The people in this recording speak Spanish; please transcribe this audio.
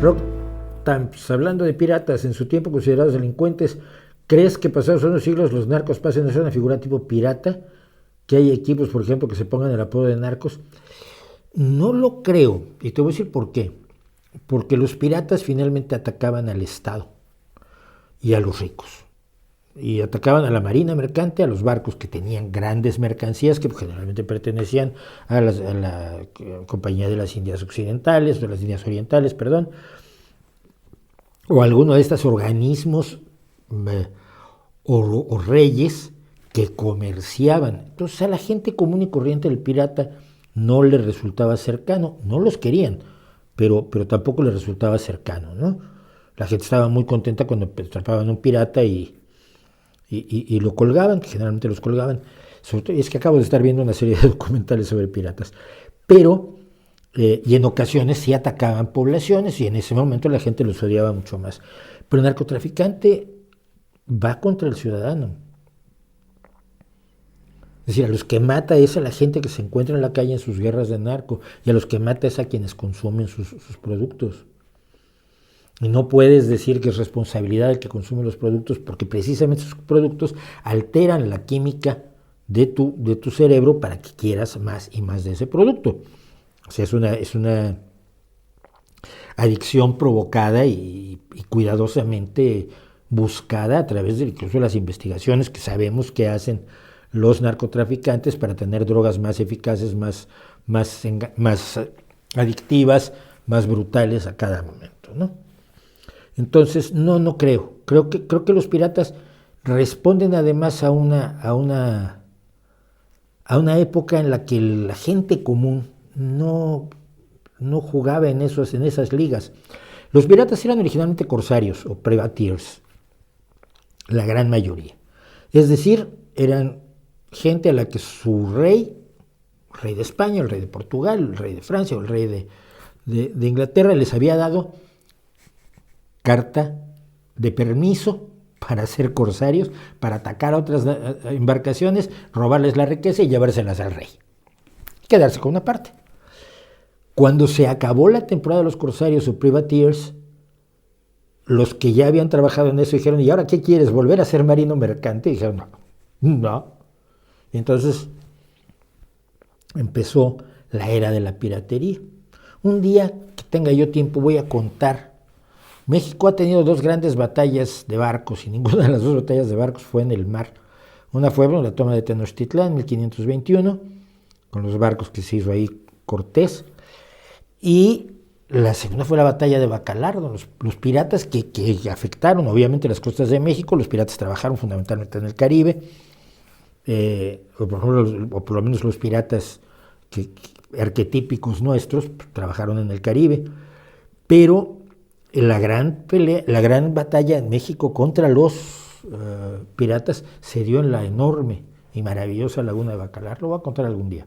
Rock Times, hablando de piratas, en su tiempo considerados delincuentes, ¿crees que pasados unos siglos los narcos pasen a ser una figura tipo pirata? ¿Que hay equipos, por ejemplo, que se pongan el apodo de narcos? No lo creo, y te voy a decir por qué. Porque los piratas finalmente atacaban al Estado y a los ricos. Y atacaban a la marina mercante, a los barcos que tenían grandes mercancías que generalmente pertenecían a la Compañía de las Indias Occidentales, de las Indias Orientales, perdón, o alguno de estos organismos o reyes que comerciaban. Entonces a la gente común y corriente el pirata no le resultaba cercano, no los querían, pero tampoco les resultaba cercano, ¿no? La gente estaba muy contenta cuando atrapaban un pirata y lo colgaban, que generalmente los colgaban. Sobre todo, es que acabo de estar viendo una serie de documentales sobre piratas, pero y en ocasiones sí atacaban poblaciones y en ese momento la gente los odiaba mucho más. Pero el narcotraficante va contra el ciudadano. Es decir, a los que mata es a la gente que se encuentra en la calle en sus guerras de narco, y a los que mata es a quienes consumen sus productos. Y no puedes decir que es responsabilidad del que consume los productos, porque precisamente esos productos alteran la química de tu cerebro para que quieras más y más de ese producto. O sea, es una adicción provocada y cuidadosamente buscada a través de incluso las investigaciones que sabemos que hacen los narcotraficantes para tener drogas más eficaces, más adictivas, más brutales a cada momento, ¿no? Entonces, no creo. Creo que los piratas responden además a una época en la que la gente común no jugaba en esas ligas. Los piratas eran originalmente corsarios o privateers, la gran mayoría. Es decir, eran gente a la que su rey de España, el rey de Portugal, el rey de Francia o el rey de Inglaterra les había dado carta de permiso para ser corsarios, para atacar a otras embarcaciones, robarles la riqueza y llevárselas al rey. Quedarse con una parte. Cuando se acabó la temporada de los corsarios o privateers, los que ya habían trabajado en eso dijeron, ¿y ahora qué quieres? ¿Volver a ser marino mercante? Y dijeron, no. Y entonces empezó la era de la piratería. Un día que tenga yo tiempo voy a contar. México ha tenido dos grandes batallas de barcos y ninguna de las dos batallas de barcos fue en el mar. Una fue la toma de Tenochtitlán en 1521, con los barcos que se hizo ahí Cortés, y la segunda fue la batalla de Bacalardo, los piratas que afectaron obviamente las costas de México. Los piratas trabajaron fundamentalmente en el Caribe, o por lo menos los piratas arquetípicos nuestros trabajaron en el Caribe, pero la gran batalla en México contra los piratas se dio en la enorme y maravillosa laguna de Bacalar. Lo voy a contar algún día.